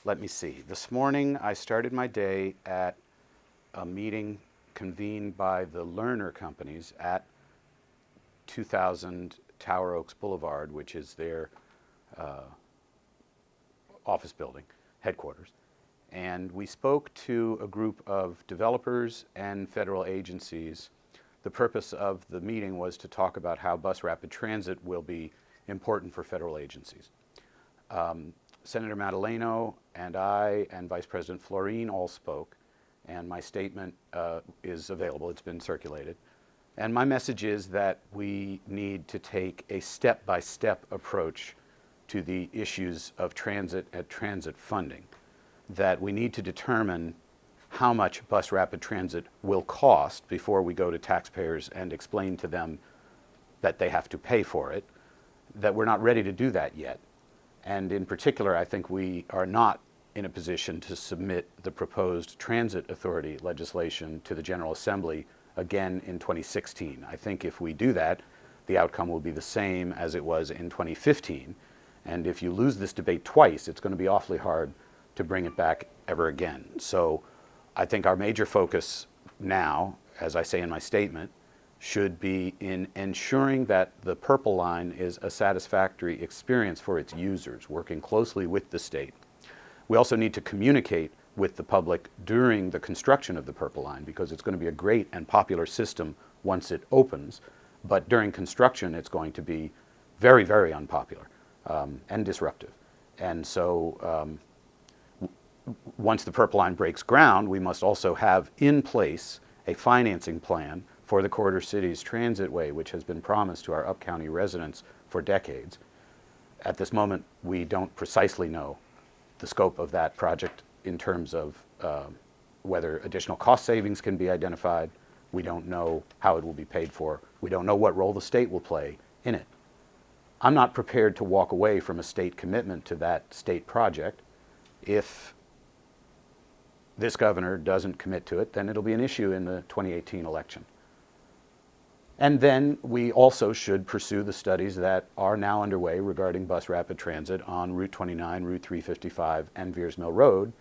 Let me see. This morning I started my day at a meeting convened by the Learner companies at 2000 Tower Oaks Boulevard, which is their office building, headquarters. And we spoke to a group of developers and federal agencies. The purpose of the meeting was to talk about how bus rapid transit will be important for federal agencies. Senator Madaleno and I and Vice President Florine all spoke, and my statement is available. It's been circulated. And my message is that we need to take a step-by-step approach to the issues of transit funding, that we need to determine how much bus rapid transit will cost before we go to taxpayers and explain to them that they have to pay for it, that we're not ready to do that yet. And in particular, I think we are not in a position to submit the proposed transit authority legislation to the General Assembly again in 2016. I think if we do that, the outcome will be the same as it was in 2015. And if you lose this debate twice, it's going to be awfully hard to bring it back ever again. So I think our major focus now, as I say in my statement, should be in ensuring that the Purple Line is a satisfactory experience for its users, working closely with the state. We also need to communicate with the public during the construction of the Purple Line, because it's going to be a great and popular system once it opens, but during construction it's going to be very, very unpopular and disruptive. And so once the Purple Line breaks ground, we must also have in place a financing plan for the Corridor Cities Transitway, which has been promised to our up-county residents for decades. At this moment, we don't precisely know the scope of that project in terms of whether additional cost savings can be identified. We don't know how it will be paid for. We don't know what role the state will play in it. I'm not prepared to walk away from a state commitment to that state project. If this governor doesn't commit to it, then it'll be an issue in the 2018 election. And then we also should pursue the studies that are now underway regarding bus rapid transit on Route 29, Route 355, and Veers Mill Road.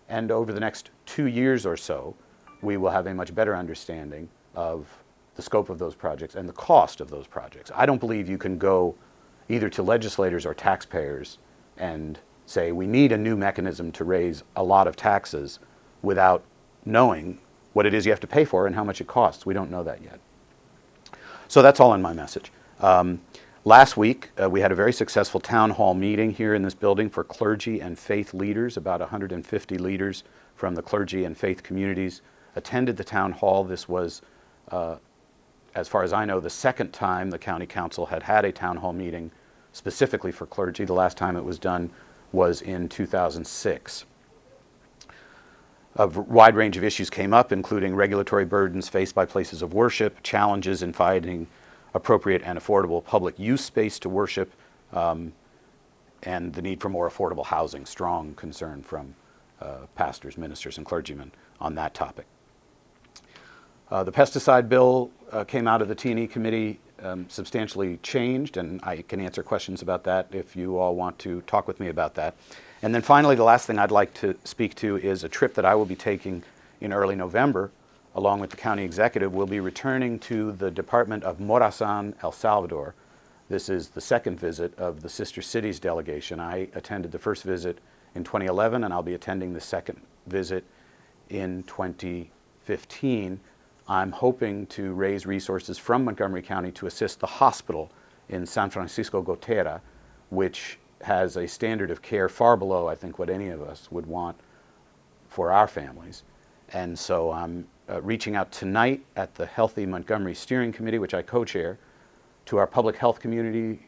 And over the next 2 years or so, we will have a much better understanding of the scope of those projects and the cost of those projects. I don't believe you can go either to legislators or taxpayers and say we need a new mechanism to raise a lot of taxes without knowing what it is you have to pay for and how much it costs. We don't know that yet. So that's all in my message. Last week, we had a very successful town hall meeting here in this building for clergy and faith leaders. About 150 leaders from the clergy and faith communities attended the town hall. This was, as far as I know, the second time the county council had had a town hall meeting specifically for clergy. The last time it was done was in 2006. A wide range of issues came up, including regulatory burdens faced by places of worship, challenges in finding appropriate and affordable public use space to worship, and the need for more affordable housing. Strong concern from pastors, ministers, and clergymen on that topic. The Pesticide Bill came out of the T&E committee substantially changed, and I can answer questions about that if you all want to talk with me about that. And then finally, the last thing I'd like to speak to is a trip that I will be taking in early November, along with the county executive. We'll be returning to the Department of Morazan, El Salvador. This is the second visit of the Sister Cities delegation. I attended the first visit in 2011, and I'll be attending the second visit in 2015. I'm hoping to raise resources from Montgomery County to assist the hospital in San Francisco Gotera, which has a standard of care far below, I think, what any of us would want for our families. And so I'm reaching out tonight at the Healthy Montgomery Steering Committee, which I co-chair, to our public health community,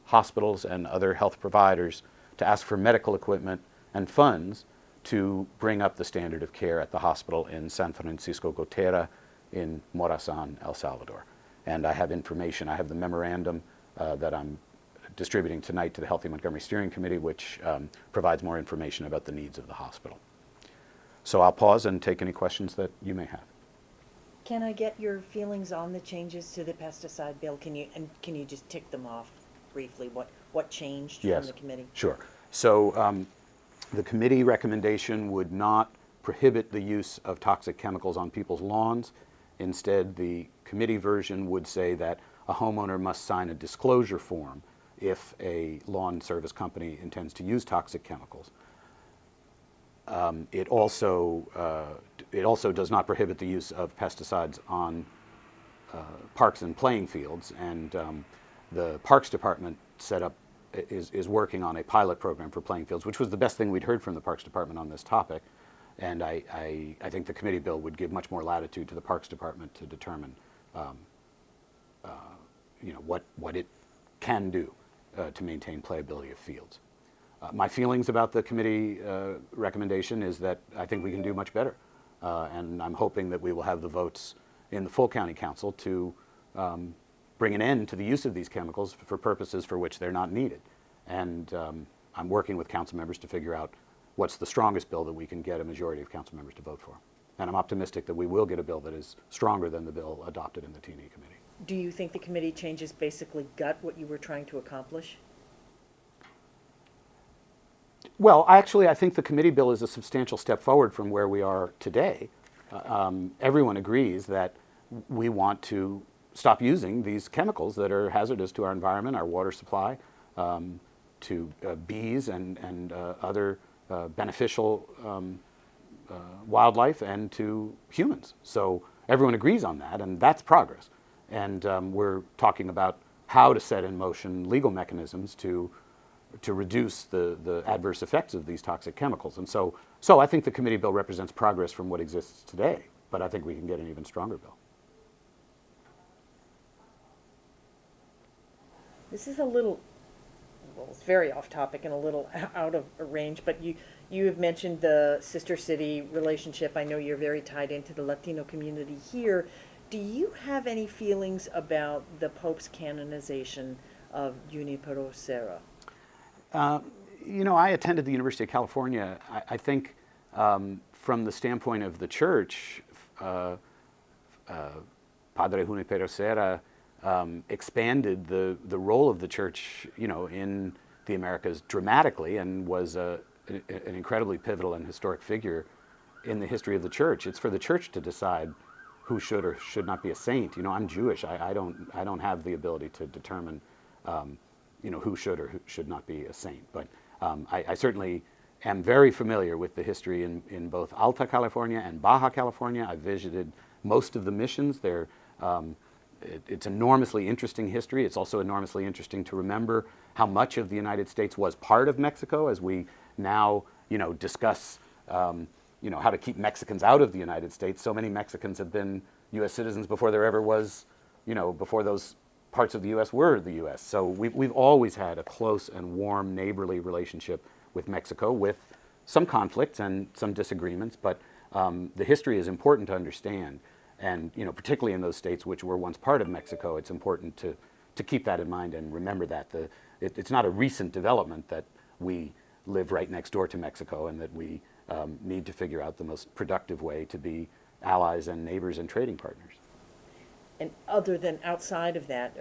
hospitals, and other health providers to ask for medical equipment and funds to bring up the standard of care at the hospital in San Francisco Gotera in Morazan, El Salvador. And I have information, I have the memorandum that I'm distributing tonight to the Healthy Montgomery Steering Committee, which provides more information about the needs of the hospital. So I'll pause and take any questions that you may have. Can I get your feelings on the changes to the pesticide bill? Can you just tick them off briefly? What changed Yes, from the committee? Sure. So The committee recommendation would not prohibit the use of toxic chemicals on people's lawns. Instead, the committee version would say that a homeowner must sign a disclosure form if a lawn service company intends to use toxic chemicals. It also does not prohibit the use of pesticides on parks and playing fields, and the Parks Department is working on a pilot program for playing fields, which was the best thing we'd heard from the Parks Department on this topic. And I think the committee bill would give much more latitude to the Parks Department to determine what it can do to maintain playability of fields. My feelings about the committee recommendation is that I think we can do much better. And I'm hoping that we will have the votes in the full county council to bring an end to the use of these chemicals for purposes for which they're not needed. And I'm working with council members to figure out what's the strongest bill that we can get a majority of council members to vote for. And I'm optimistic that we will get a bill that is stronger than the bill adopted in the T&E committee. Do you think the committee changes basically gut what you were trying to accomplish? Well, actually, I think the committee bill is a substantial step forward from where we are today. Everyone agrees that we want to stop using these chemicals that are hazardous to our environment, our water supply, to bees and other beneficial wildlife, and to humans. So everyone agrees on that, and that's progress. And we're talking about how to set in motion legal mechanisms to reduce the adverse effects of these toxic chemicals. And so I think the committee bill represents progress from what exists today, but I think we can get an even stronger bill. This is a little, well, it's very off topic and a little out of range, but you have mentioned the sister city relationship. I know you're very tied into the Latino community here. Do you have any feelings about the Pope's canonization of Junipero Serra? I attended the University of California. I think from the standpoint of the church, Padre Junipero Serra expanded the role of the church, in the Americas dramatically, and was an incredibly pivotal and historic figure in the history of the church. It's for the church to decide who should or should not be a saint. I'm Jewish. I don't have the ability to determine who should or who should not be a saint. But I certainly am very familiar with the history in both Alta California and Baja California. I visited most of the missions. It's enormously interesting history. It's also enormously interesting to remember how much of the United States was part of Mexico, as we now discuss how to keep Mexicans out of the United States. So many Mexicans have been U.S. citizens before there ever was, before those parts of the U.S. were the U.S. So we've always had a close and warm neighborly relationship with Mexico, with some conflicts and some disagreements, but the history is important to understand. And particularly in those states which were once part of Mexico, it's important to keep that in mind and remember that. It's not a recent development that we live right next door to Mexico, and that we need to figure out the most productive way to be allies and neighbors and trading partners. And other than outside of that,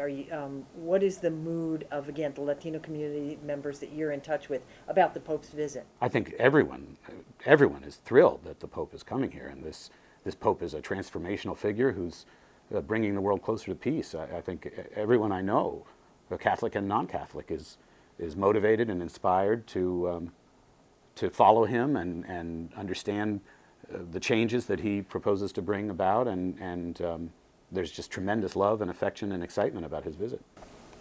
what is the mood of, again, the Latino community members that you're in touch with about the Pope's visit? I think everyone is thrilled that the Pope is coming here, and this Pope is a transformational figure who's bringing the world closer to peace. I think everyone I know, Catholic and non-Catholic, is motivated and inspired to follow him and understand the changes that he proposes to bring about, and there's just tremendous love and affection and excitement about his visit.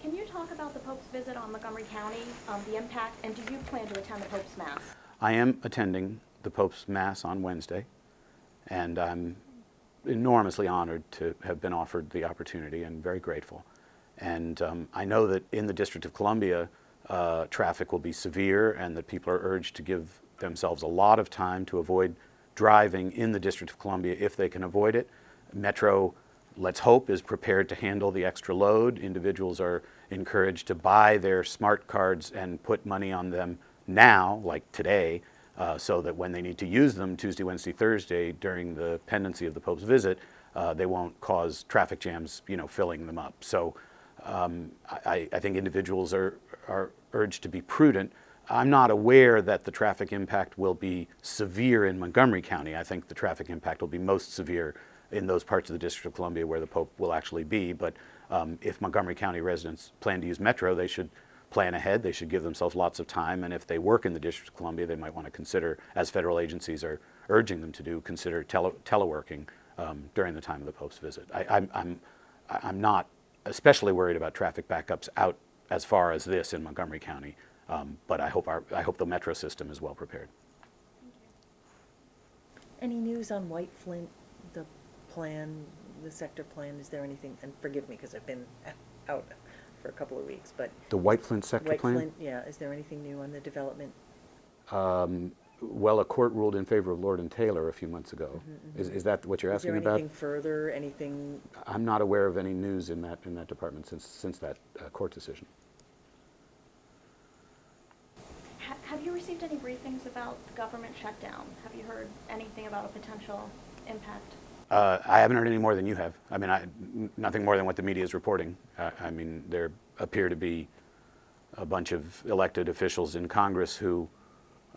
Can you talk about the Pope's visit on Montgomery County, the impact, and do you plan to attend the Pope's Mass? I am attending the Pope's Mass on Wednesday, and I'm enormously honored to have been offered the opportunity and very grateful. And I know that in the District of Columbia, traffic will be severe, and that people are urged to give themselves a lot of time to avoid driving in the District of Columbia if they can avoid it. Metro, let's hope, is prepared to handle the extra load. Individuals are encouraged to buy their smart cards and put money on them now, like today, so that when they need to use them Tuesday, Wednesday, Thursday during the pendency of the Pope's visit, they won't cause traffic jams, filling them up. So I think individuals are urged to be prudent. I'm not aware that the traffic impact will be severe in Montgomery County. I think the traffic impact will be most severe in those parts of the District of Columbia where the Pope will actually be. But if Montgomery County residents plan to use Metro, they should plan ahead. They should give themselves lots of time. And if they work in the District of Columbia, they might want to consider, as federal agencies are urging them to do, consider teleworking during the time of the Pope's visit. I'm not especially worried about traffic backups out as far as this in Montgomery County, but I hope the Metro system is well prepared. Any news on White Flint, the plan, the sector plan? Is there anything, and forgive me because I've been out for a couple of weeks, but. The White Flint sector plan? White Flint, yeah. Is there anything new on the development? Well, a court ruled in favor of Lord and Taylor a few months ago. Is that what you're asking about? Is there anything further, anything? I'm not aware of any news in that department since that court decision. Have you received any briefings about the government shutdown? Have you heard anything about a potential impact? I haven't heard any more than you have. I mean, nothing more than what the media is reporting. I mean, there appear to be a bunch of elected officials in Congress who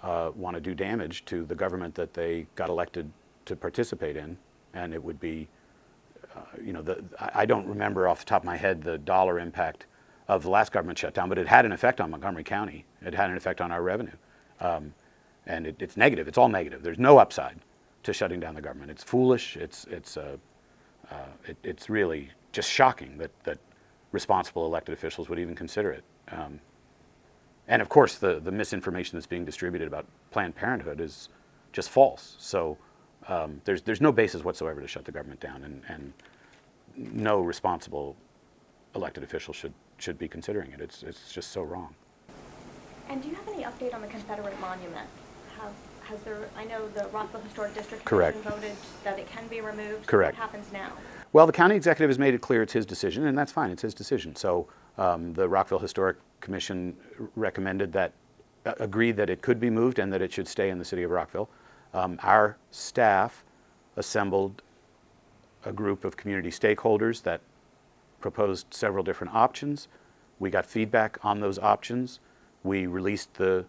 want to do damage to the government that they got elected to participate in, and it would be, I don't remember off the top of my head the dollar impact of the last government shutdown, but it had an effect on Montgomery County. It had an effect on our revenue, and it's negative. It's all negative. There's no upside to shutting down the government. It's foolish. It's really just shocking that responsible elected officials would even consider it. And of course, the misinformation that's being distributed about Planned Parenthood is just false. So there's no basis whatsoever to shut the government down, and no responsible elected official should be considering it. It's just so wrong. And do you have any update on the Confederate Monument? Has there? I know the Rockville Historic District Correct. Commission voted that it can be removed. Correct. What happens now? Well, the county executive has made it clear it's his decision, and that's fine. It's his decision. So the Rockville Historic Commission agreed that it could be moved and that it should stay in the city of Rockville. Our staff assembled a group of community stakeholders that proposed several different options. We got feedback on those options. We released the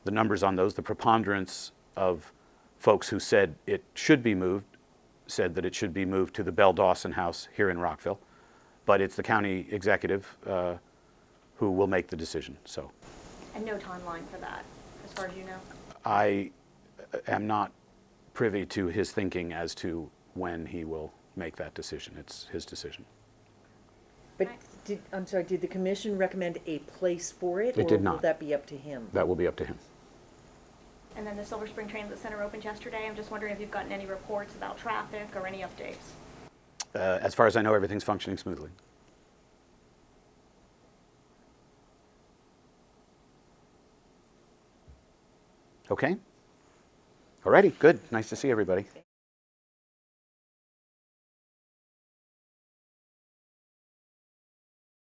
numbers on those. The preponderance of folks who said it should be moved said that it should be moved to the Bell Dawson House here in Rockville. But it's the county executive who will make the decision. So. And no timeline for that, as far as you know? I am not privy to his thinking as to when he will make that decision. It's his decision. But did the commission recommend a place for it? It did not. Or will that be up to him? That will be up to him. And then the Silver Spring Transit Center opened yesterday. I'm just wondering if you've gotten any reports about traffic or any updates. As far as I know, everything's functioning smoothly. Okay? All righty, good. Nice to see everybody.